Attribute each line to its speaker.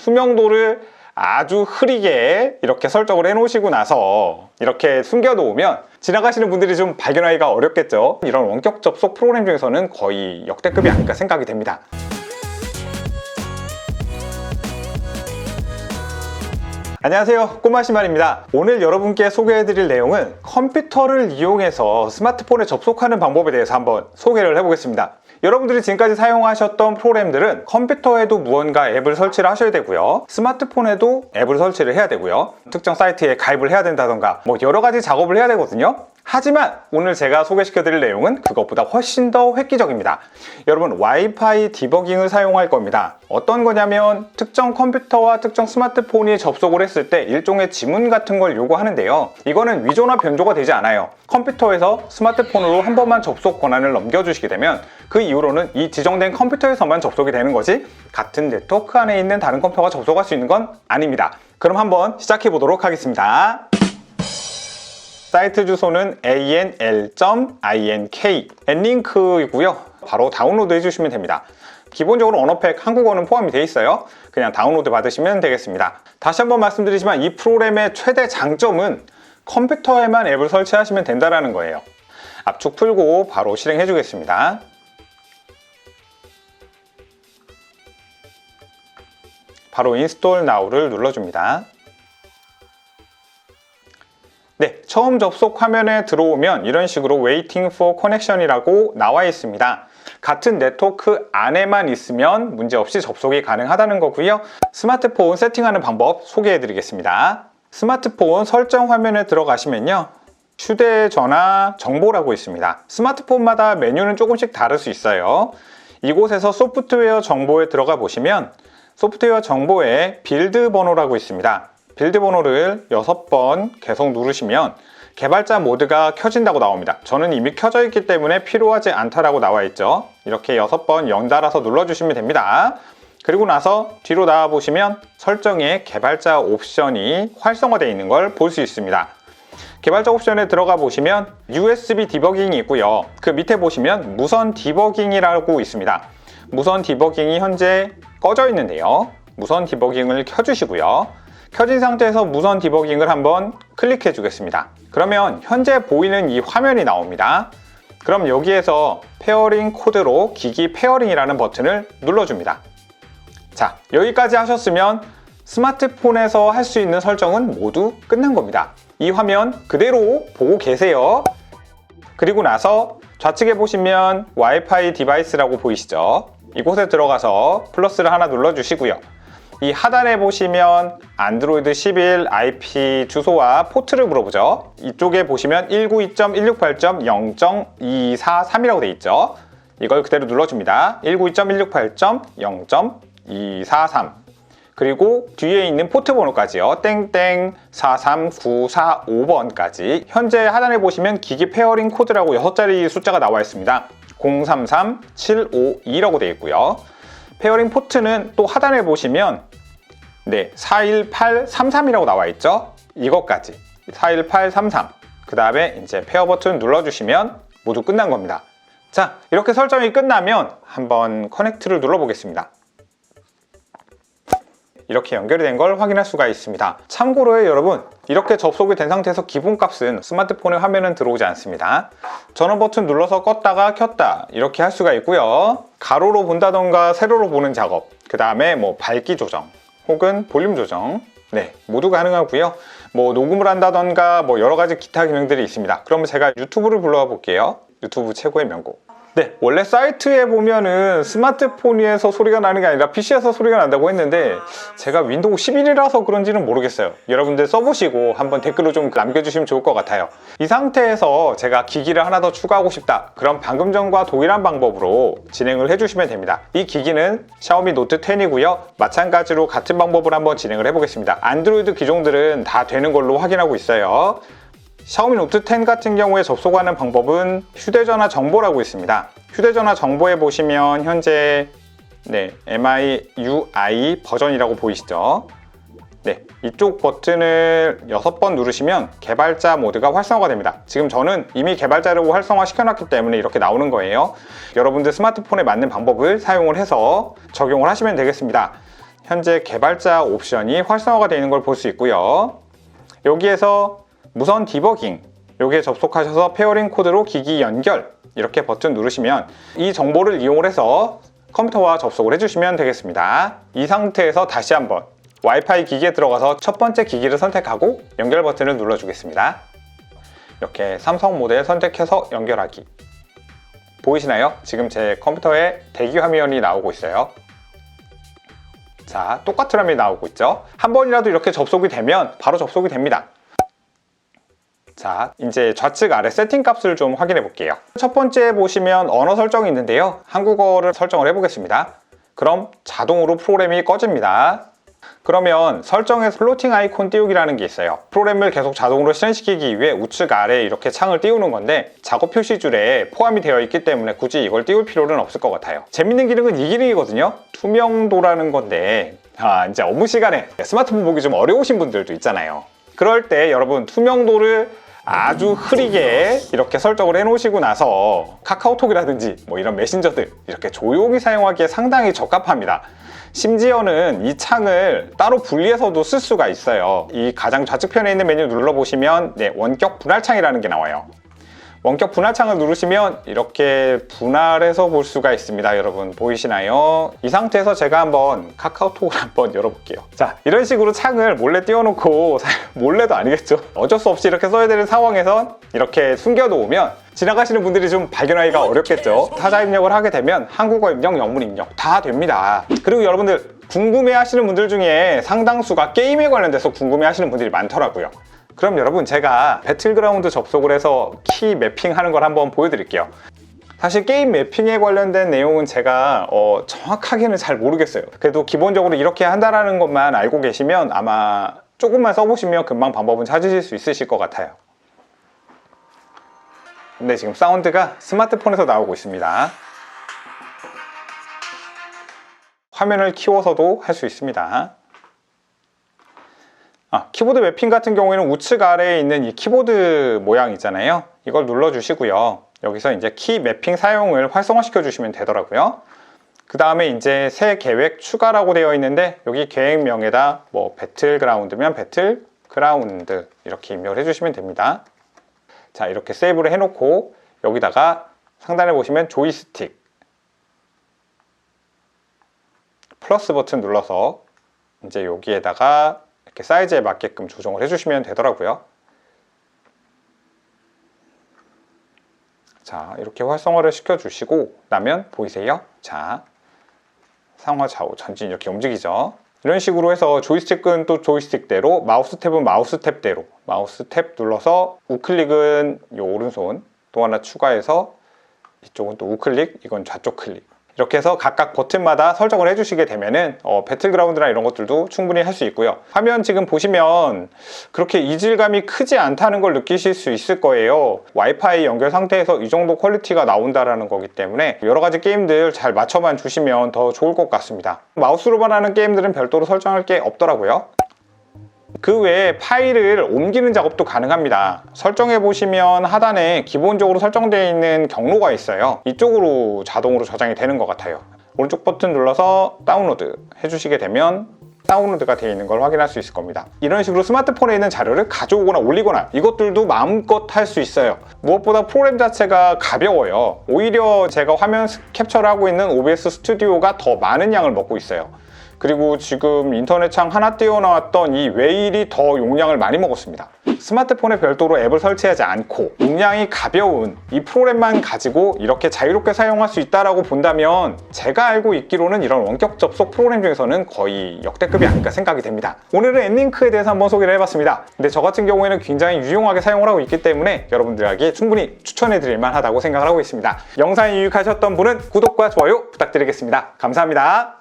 Speaker 1: 투명도를 아주 흐리게 이렇게 설정을 해 놓으시고 나서 이렇게 숨겨 놓으면 지나가시는 분들이 좀 발견하기가 어렵겠죠. 이런 원격 접속 프로그램 중에서는 거의 역대급이 아닐까 생각이 됩니다. 안녕하세요, 꼬마시말입니다. 오늘 여러분께 소개해드릴 내용은 컴퓨터를 이용해서 스마트폰에 접속하는 방법에 대해서 한번 소개를 해보겠습니다. 여러분들이 지금까지 사용하셨던 프로그램들은 컴퓨터에도 무언가 앱을 설치를 하셔야 되고요, 스마트폰에도 앱을 설치를 해야 되고요, 특정 사이트에 가입을 해야 된다던가 뭐 여러가지 작업을 해야 되거든요. 하지만 오늘 제가 소개시켜드릴 내용은 그것보다 훨씬 더 획기적입니다. 여러분, 와이파이 디버깅을 사용할 겁니다. 어떤 거냐면 특정 컴퓨터와 특정 스마트폰이 접속을 했을 때 일종의 지문 같은 걸 요구하는데요, 이거는 위조나 변조가 되지 않아요. 컴퓨터에서 스마트폰으로 한 번만 접속 권한을 넘겨주시게 되면 그 이후로는 이 지정된 컴퓨터에서만 접속이 되는 거지 같은 네트워크 안에 있는 다른 컴퓨터가 접속할 수 있는 건 아닙니다. 그럼 한번 시작해 보도록 하겠습니다. 사이트 주소는 anl.ink n링크이고요. 바로 다운로드 해주시면 됩니다. 기본적으로 언어팩 한국어는 포함이 되어 있어요. 그냥 다운로드 받으시면 되겠습니다. 다시 한번 말씀드리지만 이 프로그램의 최대 장점은 컴퓨터에만 앱을 설치하시면 된다는 거예요. 압축 풀고 바로 실행해 주겠습니다. 바로 인스톨 나우를 눌러줍니다. 네, 처음 접속 화면에 들어오면 이런 식으로 Waiting for Connection이라고 나와 있습니다. 같은 네트워크 안에만 있으면 문제없이 접속이 가능하다는 거고요. 스마트폰 세팅하는 방법 소개해 드리겠습니다. 스마트폰 설정 화면에 들어가시면요, 휴대전화 정보라고 있습니다. 스마트폰마다 메뉴는 조금씩 다를 수 있어요. 이곳에서 소프트웨어 정보에 들어가 보시면 소프트웨어 정보에 빌드 번호라고 있습니다. 빌드 번호를 6번 계속 누르시면 개발자 모드가 켜진다고 나옵니다. 저는 이미 켜져 있기 때문에 필요하지 않다라고 나와 있죠. 이렇게 6번 연달아서 눌러주시면 됩니다. 그리고 나서 뒤로 나와 보시면 설정에 개발자 옵션이 활성화되어 있는 걸 볼 수 있습니다. 개발자 옵션에 들어가 보시면 USB 디버깅이 있고요. 그 밑에 보시면 무선 디버깅이라고 있습니다. 무선 디버깅이 현재 꺼져 있는데요, 무선 디버깅을 켜주시고요. 켜진 상태에서 무선 디버깅을 한번 클릭해 주겠습니다. 그러면 현재 보이는 이 화면이 나옵니다. 그럼 여기에서 페어링 코드로 기기 페어링이라는 버튼을 눌러줍니다. 자, 여기까지 하셨으면 스마트폰에서 할 수 있는 설정은 모두 끝난 겁니다. 이 화면 그대로 보고 계세요. 그리고 나서 좌측에 보시면 와이파이 디바이스라고 보이시죠? 이곳에 들어가서 플러스를 하나 눌러주시고요. 이 하단에 보시면 안드로이드 11 IP 주소와 포트를 물어보죠. 이쪽에 보시면 192.168.0.243이라고 되어 있죠. 이걸 그대로 눌러줍니다. 192.168.0.243, 그리고 뒤에 있는 포트 번호까지요. 땡땡 43945번까지. 현재 하단에 보시면 기기 페어링 코드라고 6자리 숫자가 나와 있습니다. 033752라고 되어 있고요. 페어링 포트는 또 하단에 보시면 41833이라고 나와 있죠. 이것까지 41833, 그 다음에 이제 페어 버튼 눌러주시면 모두 끝난 겁니다. 자, 이렇게 설정이 끝나면 한번 커넥트를 눌러보겠습니다. 이렇게 연결이 된 걸 확인할 수가 있습니다. 참고로요, 여러분, 이렇게 접속이 된 상태에서 기본값은 스마트폰의 화면은 들어오지 않습니다. 전원 버튼 눌러서 껐다가 켰다 이렇게 할 수가 있고요. 가로로 본다던가 세로로 보는 작업, 그 다음에 뭐 밝기 조정 혹은 볼륨 조정, 모두 가능하고요. 뭐 녹음을 한다던가 뭐 여러가지 기타 기능들이 있습니다. 그러면 제가 유튜브를 불러와 볼게요. 유튜브 최고의 명곡. 원래 사이트에 보면은 스마트폰 위에서 소리가 나는 게 아니라 PC에서 소리가 난다고 했는데 제가 윈도우 11이라서 그런지는 모르겠어요. 여러분들 써보시고 한번 댓글로 좀 남겨주시면 좋을 것 같아요. 이 상태에서 제가 기기를 하나 더 추가하고 싶다, 그럼 방금 전과 동일한 방법으로 진행을 해주시면 됩니다. 이 기기는 샤오미 노트 10이고요 마찬가지로 같은 방법을 한번 진행을 해보겠습니다. 안드로이드 기종들은 다 되는 걸로 확인하고 있어요. 샤오미 노트 10 같은 경우에 접속하는 방법은 휴대전화 정보라고 있습니다. 휴대전화 정보에 보시면 현재 MIUI 버전이라고 보이시죠? 이쪽 버튼을 6번 누르시면 개발자 모드가 활성화가 됩니다. 지금 저는 이미 개발자로 활성화 시켜놨기 때문에 이렇게 나오는 거예요. 여러분들 스마트폰에 맞는 방법을 사용을 해서 적용을 하시면 되겠습니다. 현재 개발자 옵션이 활성화가 되어 있는 걸 볼 수 있고요. 여기에서 무선 디버깅, 여기에 접속하셔서 페어링 코드로 기기 연결, 이렇게 버튼 누르시면 이 정보를 이용해서 컴퓨터와 접속을 해주시면 되겠습니다. 이 상태에서 다시 한번 와이파이 기기에 들어가서 첫 번째 기기를 선택하고 연결 버튼을 눌러주겠습니다. 이렇게 삼성 모델 선택해서 연결하기. 보이시나요? 지금 제 컴퓨터에 대기 화면이 나오고 있어요. 자, 똑같은 화면이 나오고 있죠? 한 번이라도 이렇게 접속이 되면 바로 접속이 됩니다. 자, 이제 좌측 아래 세팅 값을 좀 확인해 볼게요. 첫 번째 보시면 언어 설정이 있는데요. 한국어를 설정을 해보겠습니다. 그럼 자동으로 프로그램이 꺼집니다. 그러면 설정에 플로팅 아이콘 띄우기라는 게 있어요. 프로그램을 계속 자동으로 실행시키기 위해 우측 아래에 이렇게 창을 띄우는 건데 작업 표시줄에 포함이 되어 있기 때문에 굳이 이걸 띄울 필요는 없을 것 같아요. 재밌는 기능은 이 기능이거든요. 투명도라는 건데 이제 업무 시간에 스마트폰 보기 좀 어려우신 분들도 있잖아요. 그럴 때 여러분 투명도를 아주 흐리게 이렇게 설정을 해 놓으시고 나서 카카오톡이라든지 뭐 이런 메신저들 이렇게 조용히 사용하기에 상당히 적합합니다. 심지어는 이 창을 따로 분리해서도 쓸 수가 있어요. 이 가장 좌측편에 있는 메뉴 눌러보시면 원격 분할창이라는 게 나와요. 원격 분할창을 누르시면 이렇게 분할해서 볼 수가 있습니다. 여러분 보이시나요? 이 상태에서 제가 한번 카카오톡을 한번 열어볼게요. 자, 이런 식으로 창을 몰래 띄워놓고 몰래도 아니겠죠? 어쩔 수 없이 이렇게 써야 되는 상황에선 이렇게 숨겨놓으면 지나가시는 분들이 좀 발견하기가 어렵겠죠. 타자 입력을 하게 되면 한국어 입력, 영문 입력 다 됩니다. 그리고 여러분들 궁금해하시는 분들 중에 상당수가 게임에 관련돼서 궁금해하시는 분들이 많더라고요. 그럼 여러분 제가 배틀그라운드 접속을 해서 키 매핑하는 걸 한번 보여드릴게요. 사실 게임 매핑에 관련된 내용은 제가 정확하게는 잘 모르겠어요. 그래도 기본적으로 이렇게 한다는 것만 알고 계시면 아마 조금만 써보시면 금방 방법은 찾으실 수 있으실 것 같아요. 근데 지금 사운드가 스마트폰에서 나오고 있습니다. 화면을 키워서도 할 수 있습니다. 키보드 매핑 같은 경우에는 우측 아래에 있는 이 키보드 모양 있잖아요. 이걸 눌러주시고요. 여기서 이제 키 매핑 사용을 활성화시켜 주시면 되더라고요. 그 다음에 이제 새 계획 추가라고 되어 있는데 여기 계획명에다 뭐 배틀그라운드면 배틀그라운드 이렇게 입력을 해주시면 됩니다. 자, 이렇게 세이브를 해놓고 여기다가 상단에 보시면 조이스틱 플러스 버튼 눌러서 이제 여기에다가 이렇게 사이즈에 맞게끔 조정을 해주시면 되더라고요. 자, 이렇게 활성화를 시켜주시고 나면 보이세요? 자, 상하 좌우 전진 이렇게 움직이죠. 이런 식으로 해서 조이스틱은 또 조이스틱대로, 마우스 탭은 마우스 탭대로 마우스 탭 눌러서 우클릭은 이 오른손 또 하나 추가해서 이쪽은 또 우클릭, 이건 좌쪽 클릭 이렇게 해서 각각 버튼마다 설정을 해주시게 되면은 배틀그라운드나 이런 것들도 충분히 할 수 있고요. 화면 지금 보시면 그렇게 이질감이 크지 않다는 걸 느끼실 수 있을 거예요. 와이파이 연결 상태에서 이 정도 퀄리티가 나온다라는 거기 때문에 여러 가지 게임들 잘 맞춰만 주시면 더 좋을 것 같습니다. 마우스로만 하는 게임들은 별도로 설정할 게 없더라고요. 그 외에 파일을 옮기는 작업도 가능합니다. 설정해 보시면 하단에 기본적으로 설정되어 있는 경로가 있어요. 이쪽으로 자동으로 저장이 되는 것 같아요. 오른쪽 버튼 눌러서 다운로드 해주시게 되면 다운로드가 되어 있는 걸 확인할 수 있을 겁니다. 이런 식으로 스마트폰에 있는 자료를 가져오거나 올리거나 이것들도 마음껏 할 수 있어요. 무엇보다 프로그램 자체가 가벼워요. 오히려 제가 화면 캡처를 하고 있는 OBS 스튜디오가 더 많은 양을 먹고 있어요. 그리고 지금 인터넷 창 하나 띄워놨던 이 웨일이 더 용량을 많이 먹었습니다. 스마트폰에 별도로 앱을 설치하지 않고 용량이 가벼운 이 프로그램만 가지고 이렇게 자유롭게 사용할 수 있다고 본다면 제가 알고 있기로는 이런 원격 접속 프로그램 중에서는 거의 역대급이 아닐까 생각이 됩니다. 오늘은 엔링크에 대해서 한번 소개를 해봤습니다. 근데 저 같은 경우에는 굉장히 유용하게 사용을 하고 있기 때문에 여러분들에게 충분히 추천해드릴 만하다고 생각을 하고 있습니다. 영상이 유익하셨던 분은 구독과 좋아요 부탁드리겠습니다. 감사합니다.